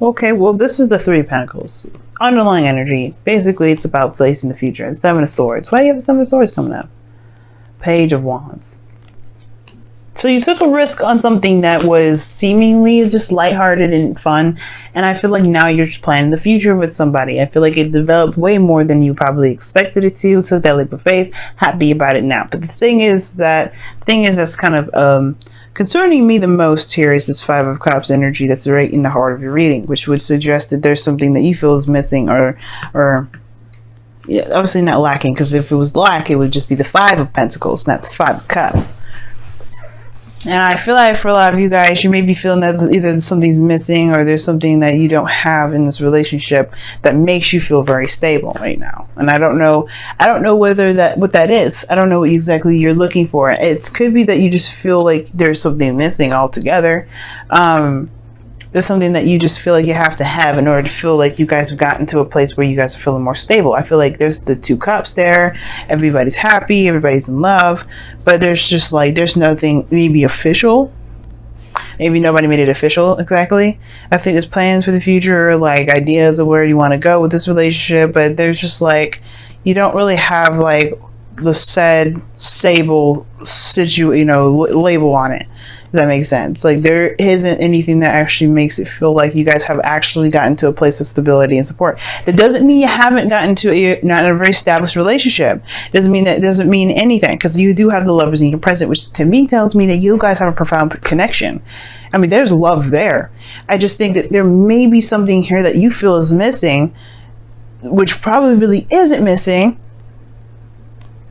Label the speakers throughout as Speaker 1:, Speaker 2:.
Speaker 1: Okay, well, this is the Three of Pentacles. Underlying energy. Basically, it's about facing the future. And Seven of Swords. Why do you have the Seven of Swords coming up? Page of Wands. So you took a risk on something that was seemingly just lighthearted and fun. And I feel like now you're just planning the future with somebody. I feel like it developed way more than you probably expected it to. Took that leap of faith. Happy about it now. But the thing is that's kind of concerning me the most here is this Five of Cups energy that's right in the heart of your reading, which would suggest that there's something that you feel is missing or yeah, obviously not lacking, because if it was lack, it would just be the Five of Pentacles, not the Five of Cups. And I feel like for a lot of you guys, you may be feeling that either something's missing or there's something that you don't have in this relationship that makes you feel very stable right now. And I don't know whether what that is. I don't know what exactly you're looking for. It could be that you just feel like there's something missing altogether. There's something that you just feel like you have to have in order to feel like you guys have gotten to a place where you guys are feeling more stable. I feel like there's the Two Cups there. Everybody's happy. Everybody's in love. But there's just like, there's nothing maybe official. Maybe nobody made it official exactly. I think there's plans for the future, like ideas of where you want to go with this relationship. But there's just like, you don't really have like the said stable label on it. If that makes sense. Like there isn't anything that actually makes it feel like you guys have actually gotten to a place of stability and support. That doesn't mean you haven't gotten to not a very established relationship. Doesn't mean anything, because you do have the Lovers in your present, which to me tells me that you guys have a profound connection. I mean, there's love there. I just think that there may be something here that you feel is missing, which probably really isn't missing.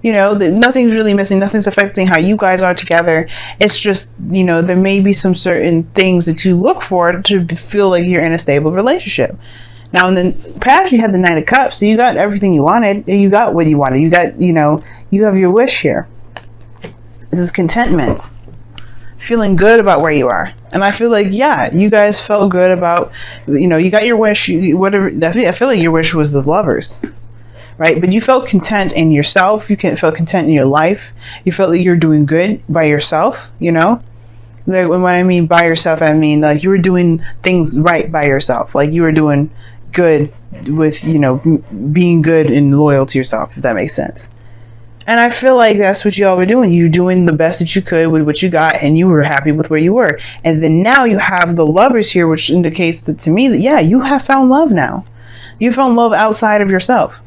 Speaker 1: You know, nothing's really missing. Nothing's affecting how you guys are together. It's just, you know, there may be some certain things that you look for to feel like you're in a stable relationship. Now, in the past, you had the Knight of Cups, so you got everything you wanted. You got what you wanted. You got, you know, you have your wish here. This is contentment. Feeling good about where you are. And I feel like, yeah, you guys felt good about, you know, you got your wish. Whatever. I feel like your wish was the Lovers. Right? But you felt content in yourself. You felt content in your life. You felt like you're doing good by yourself, you know? Like when I mean by yourself, I mean like you were doing things right by yourself. Like you were doing good with, you know, being good and loyal to yourself, if that makes sense. And I feel like that's what y'all were doing. You doing the best that you could with what you got, and you were happy with where you were. And then now you have the Lovers here, which indicates that to me that, yeah, you have found love now. You found love outside of yourself.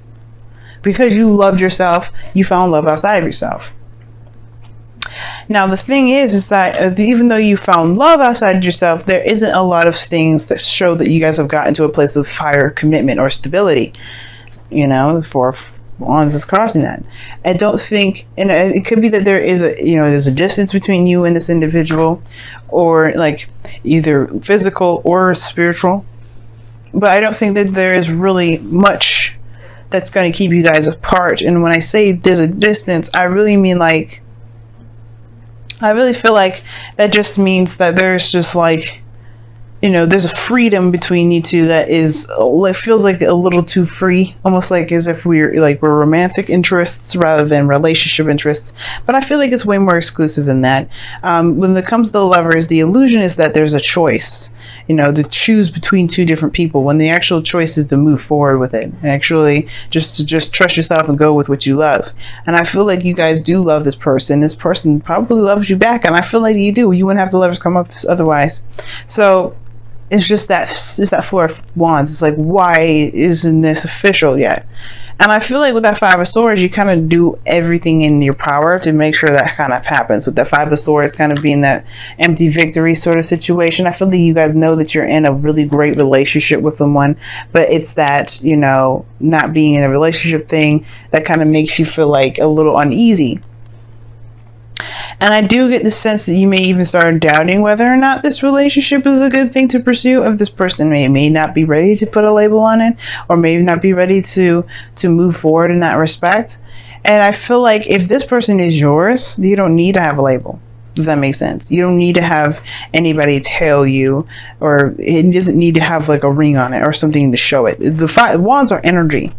Speaker 1: Because you loved yourself, you found love outside of yourself. Now, the thing is that even though you found love outside of yourself, there isn't a lot of things that show that you guys have gotten to a place of higher commitment or stability. You know, the Four of Wands is crossing that. I don't think, and it could be that there is there's a distance between you and this individual, or like either physical or spiritual. But I don't think that there is really much that's going to keep you guys apart. And when I say there's a distance, I really mean like, I really feel like that just means that there's just like, you know, there's a freedom between you two that is, it feels like a little too free, almost like as if we're romantic interests rather than relationship interests. But I feel like it's way more exclusive than that. When it comes to the Lovers, the illusion is that there's a choice, you know, to choose between two different people, when the actual choice is to move forward with it and actually just trust yourself and go with what you love. And I feel like you guys do love this person. This person probably loves you back, and I feel like you do. You wouldn't have the Lovers come up otherwise. So it's just that Four of Wands. It's like, why isn't this official yet? And I feel like with that Five of Swords, you kind of do everything in your power to make sure that kind of happens. With that Five of Swords kind of being that empty victory sort of situation, I feel like you guys know that you're in a really great relationship with someone, but it's that, you know, not being in a relationship thing that kind of makes you feel like a little uneasy. And I do get the sense that you may even start doubting whether or not this relationship is a good thing to pursue, if this person may not be ready to put a label on it, or may not be ready to move forward in that respect. And I feel like if this person is yours, you don't need to have a label, if that makes sense. You don't need to have anybody tell you, or it doesn't need to have like a ring on it or something to show it. The Wands are energy.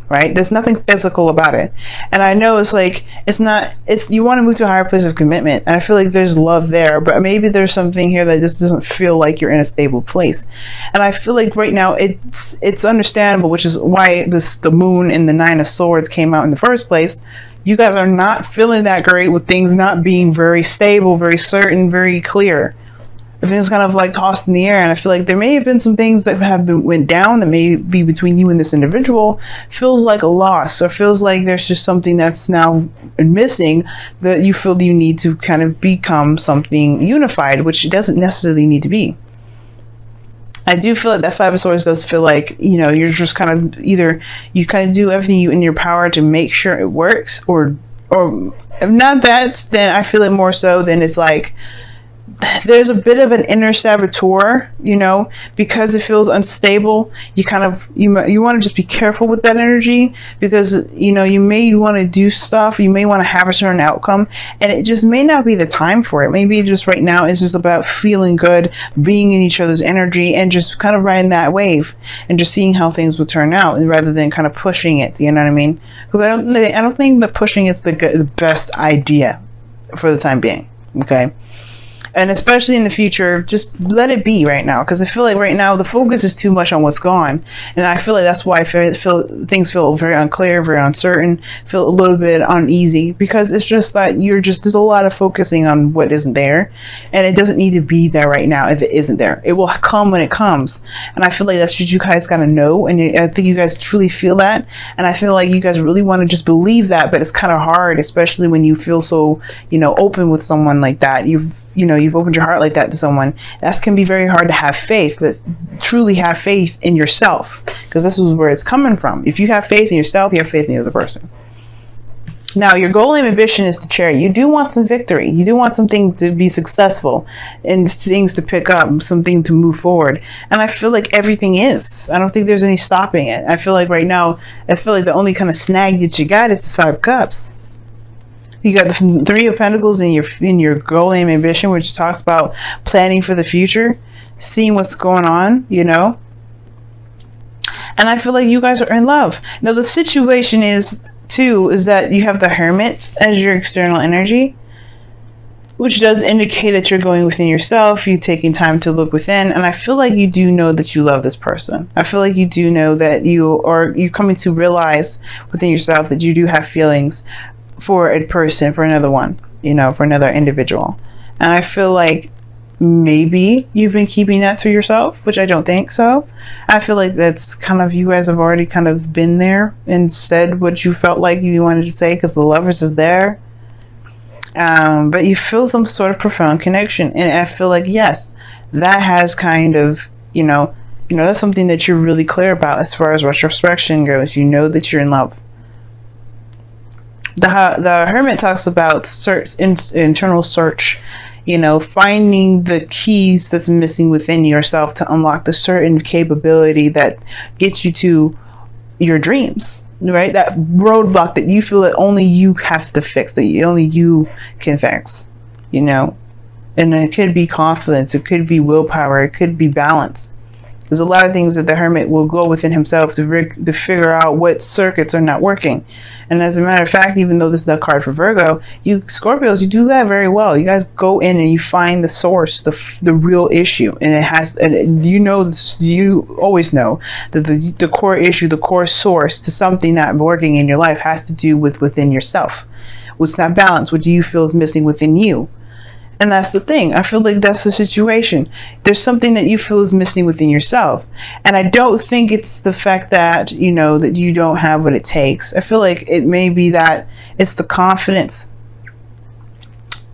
Speaker 1: right? There's nothing physical about it. And I know it's like, you want to move to a higher place of commitment. And I feel like there's love there, but maybe there's something here that just doesn't feel like you're in a stable place. And I feel like right now it's understandable, which is why the moon and the Nine of Swords came out in the first place. You guys are not feeling that great with things not being very stable, very certain, very clear. Everything's kind of like tossed in the air, and I feel like there may have been some things that went down that may be between you and this individual. Feels like a loss, or feels like there's just something that's now missing that you feel you need to kind of become something unified, which it doesn't necessarily need to be. I do feel like that Five of Swords does feel like, you're just kind of either you kind of do everything in your power to make sure it works, or if not that, then I feel it more so than it's like there's a bit of an inner saboteur, because it feels unstable. You kind of, you want to just be careful with that energy, because, you may want to do stuff, you may want to have a certain outcome, and it just may not be the time for it. Maybe just right now it's just about feeling good, being in each other's energy, and just kind of riding that wave and just seeing how things will turn out, rather than kind of pushing it. You know what I mean? Because I don't think that pushing is the best idea for the time being. Okay. And especially in the future, just let it be right now. Because I feel like right now the focus is too much on what's gone. And I feel like that's why I feel things feel very unclear, very uncertain, feel a little bit uneasy. Because it's just that there's a lot of focusing on what isn't there. And it doesn't need to be there right now if it isn't there. It will come when it comes. And I feel like that's what you guys gotta know. And I think you guys truly feel that. And I feel like you guys really want to just believe that. But it's kind of hard, especially when you feel so, open with someone like that. You've opened your heart like that to someone. That can be very hard to have faith, but truly have faith in yourself, because this is where it's coming from. If you have faith in yourself, you have faith in the other person. Now, your goal and ambition is to Chariot. You do want some victory. You do want something to be successful and things to pick up, something to move forward. And I feel like everything is. I don't think there's any stopping it. I feel like right now, the only kind of snag that you got is this Five of Cups. You got the Three of Pentacles in your goal and ambition, which talks about planning for the future, seeing what's going on, And I feel like you guys are in love. Now, the situation is that you have the Hermit as your external energy, which does indicate that you're going within yourself, you taking time to look within. And I feel like you do know that you love this person. I feel like you do know that you're coming to realize within yourself that you do have feelings for a person, for another one, for another individual. And I feel like maybe you've been keeping that to yourself, which I don't think so. I feel like that's kind of, you guys have already kind of been there and said what you felt like you wanted to say, because the Lovers is there. But you feel some sort of profound connection. And I feel like, yes, that has kind of, that's something that you're really clear about as far as retrospection goes. You know that you're in love. The Hermit talks about internal search, finding the keys that's missing within yourself to unlock the certain capability that gets you to your dreams, right? That roadblock that you feel that only you have to fix, that only you can fix, And it could be confidence, it could be willpower, it could be balance. There's a lot of things that the Hermit will go within himself to figure out what circuits are not working. And as a matter of fact, even though this is a card for Virgo, you Scorpios, you do that very well. You guys go in and you find the source, the real issue. And you always know that the core issue, the core source to something not working in your life has to do with within yourself. What's not balanced? What do you feel is missing within you? And that's the thing. I feel like that's the situation. There's something that you feel is missing within yourself. And I don't think it's the fact that, that you don't have what it takes. I feel like it may be that it's the confidence,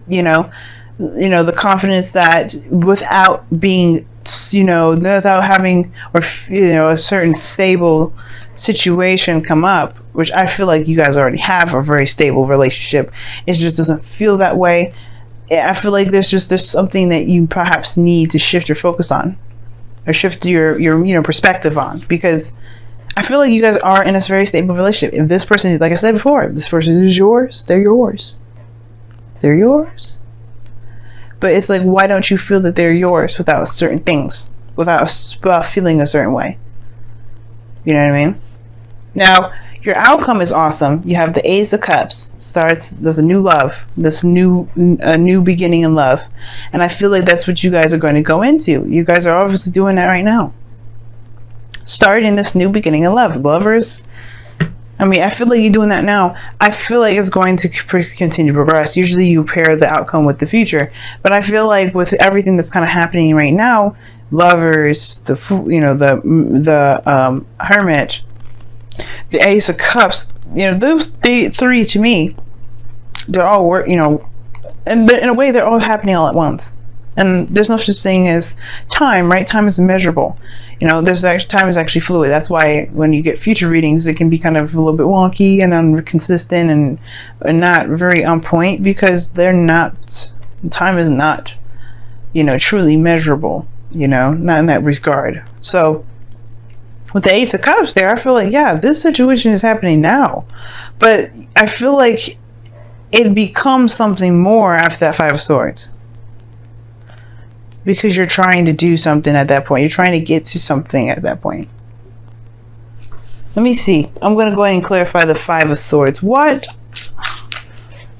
Speaker 1: the confidence that without being, without having, a certain stable situation come up, which I feel like you guys already have a very stable relationship. It just doesn't feel that way. I feel like there's something that you perhaps need to shift your focus on, or shift your perspective on, because I feel like you guys are in a very stable relationship. If this person, like I said before, if this person is yours, they're yours. They're yours. But it's like, why don't you feel that they're yours without certain things, without feeling a certain way? You know what I mean? Now, Your outcome is awesome. You have the Ace of Cups. There's a new love, a new beginning in love. And I feel like that's what you guys are going to go into. You guys are obviously doing that right now. Starting this new beginning in love. Lovers, I mean, I feel like you're doing that now. I feel like it's going to continue to progress. Usually you pair the outcome with the future. But I feel like with everything that's kind of happening right now, Lovers, the Hermit, the Ace of Cups, those three to me, they're all and in a way they're all happening all at once. And there's no such thing as time, right? Time is immeasurable. Time is actually fluid. That's why when you get future readings, it can be kind of a little bit wonky and inconsistent and not very on point, because time is not, truly measurable, not in that regard. So with the Ace of Cups there, I feel like, yeah, this situation is happening now. But I feel like it becomes something more after that Five of Swords. Because you're trying to do something at that point. You're trying to get to something at that point. Let me see. I'm going to go ahead and clarify the Five of Swords. What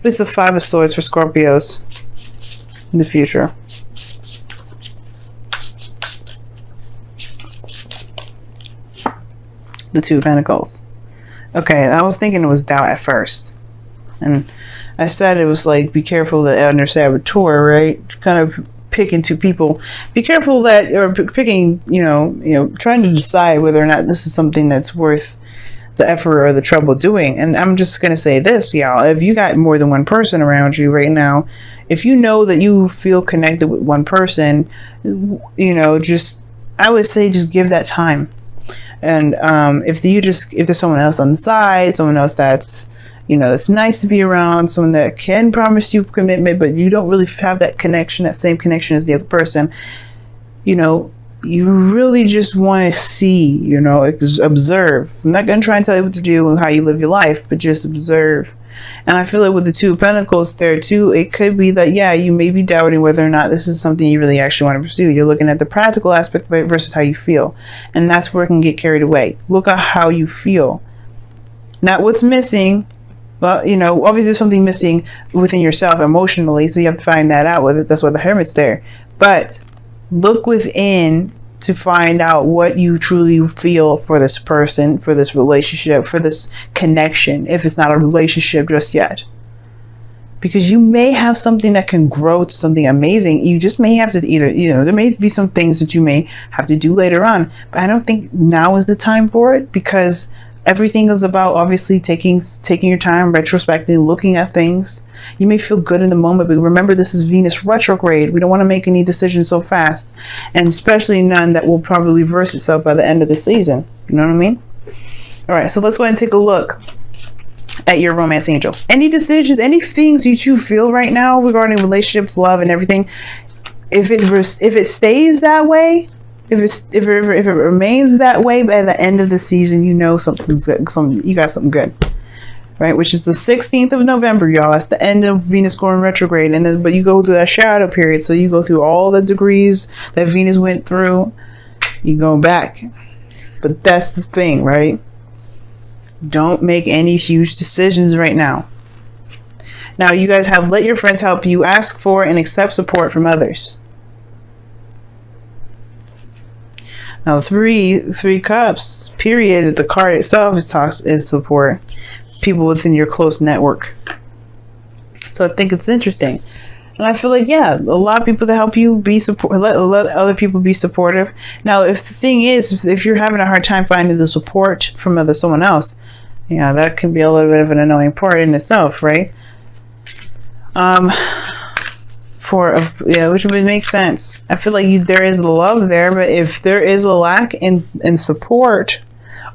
Speaker 1: is the Five of Swords for Scorpios in the future? The Two of Pentacles. Okay, I was thinking it was doubt at first. And I said it was like, be careful that under saboteur, right? Kind of picking two people. Be careful that you're picking, trying to decide whether or not this is something that's worth the effort or the trouble doing. And I'm just going to say this, y'all. If you got more than one person around you right now, if you know that you feel connected with one person, I would say just give that time. And if there's someone else on the side, someone else that's that's nice to be around, someone that can promise you commitment, but you don't really have that connection, that same connection as the other person, you really just want to see, observe. I'm not going to try and tell you what to do and how you live your life, but just observe. And I feel like with the Two of Pentacles there too, it could be that, yeah, you may be doubting whether or not this is something you really actually want to pursue. You're looking at the practical aspect of it versus how you feel. And that's where it can get carried away. Look at how you feel. Not what's missing. Well, obviously there's something missing within yourself emotionally, so you have to find that out with it. That's why the Hermit's there. But look within to find out what you truly feel for this person, for this relationship, for this connection, if it's not a relationship just yet. Because you may have something that can grow to something amazing. You just may have to there may be some things that you may have to do later on. But I don't think now is the time for it, because everything is about obviously taking your time, retrospecting, looking at things. You may feel good in the moment, but remember, this is Venus retrograde. We don't want to make any decisions so fast, and especially none that will probably reverse itself by the end of the season. You know what I mean? All right, so let's go ahead and take a look at your romance angels. Any decisions, any things that you feel right now regarding relationships, love, and everything, if it stays that way, if it remains that way by the end of the season, something's good. You got something good, right? Which is the 16th of November, y'all. That's the end of Venus going retrograde, and then but you go through that shadow period. So you go through all the degrees that Venus went through. You go back, but that's the thing, right? Don't make any huge decisions right now. Now you guys have let your friends help you. Ask for and accept support from others. Now, three cups, period, the card itself is support. People within your close network. So I think it's interesting. And I feel like, yeah, a lot of people to help you be support, let other people be supportive. Now, if the thing is, if you're having a hard time finding the support from someone else, that can be a little bit of an annoying part in itself, right? Which would make sense. I feel like there is love there, but if there is a lack in support,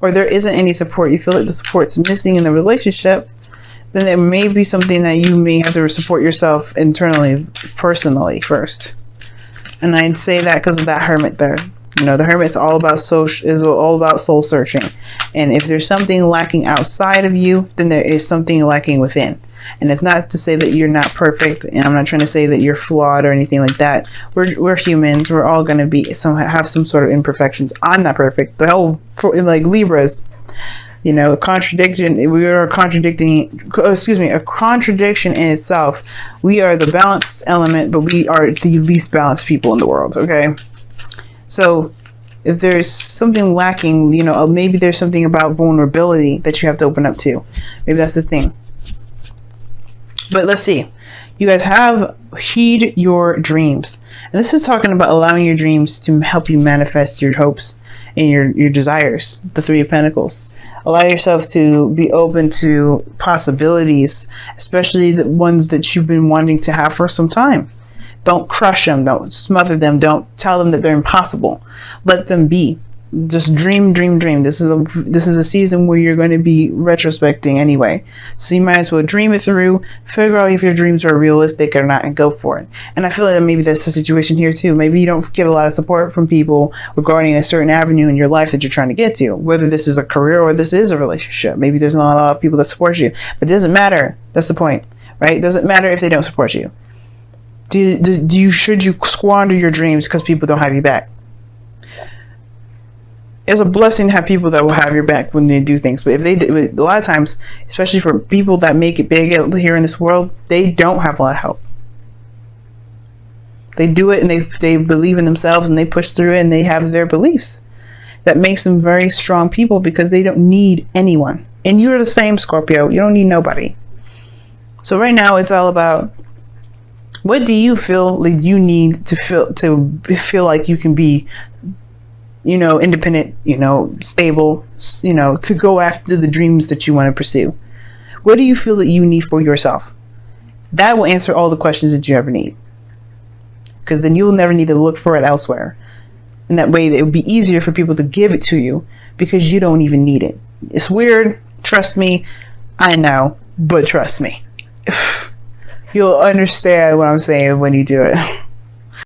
Speaker 1: or there isn't any support, you feel like the support's missing in the relationship, then there may be something that you may have to support yourself internally, personally first. And I'd say that because of that Hermit there. The Hermit's all about soul searching. And if there's something lacking outside of you, then there is something lacking within. And it's not to say that you're not perfect, and I'm not trying to say that you're flawed or anything like that. We're humans. We're all going to have some sort of imperfections. I'm not perfect. The whole, like Libras, You know, a contradiction. We are contradicting. Excuse me, a contradiction in itself. We are the balanced element, but we are the least balanced people in the world. Okay, so if there's something lacking, you know, maybe there's something about vulnerability that you have to open up to. Maybe that's the thing. But let's see. You guys have heed your dreams, and this is talking about allowing your dreams to help you manifest your hopes and your desires. The Three of Pentacles. Allow yourself to be open to possibilities, especially the ones that you've been wanting to have for some time. Don't crush them. Don't smother them. Don't tell them that they're impossible. Let them be. Just dream, dream, dream. This is a season where you're going to be retrospecting anyway. So you might as well dream it through, figure out if your dreams are realistic or not, and go for it. And I feel like maybe that's the situation here too. Maybe you don't get a lot of support from people regarding a certain avenue in your life that you're trying to get to, whether this is a career or this is a relationship. Maybe there's not a lot of people that support you, but it doesn't matter. That's the point, right? It doesn't matter if they don't support you. Should you squander your dreams because people don't have you back? It's a blessing to have people that will have your back when they do things. But if they do, a lot of times, especially for people that make it big here in this world, they don't have a lot of help. They do it and they believe in themselves and they push through it and they have their beliefs. That makes them very strong people because they don't need anyone. And you're the same, Scorpio. You don't need nobody. So right now it's all about, what do you feel like you need to feel like you can be, you know, independent, you know, stable, you know, to go after the dreams that you want to pursue? What do you feel that you need for yourself? That will answer all the questions that you ever need. Because then you'll never need to look for it elsewhere. And that way it would be easier for people to give it to you because you don't even need it. It's weird. Trust me. I know. But trust me. You'll understand what I'm saying when you do it.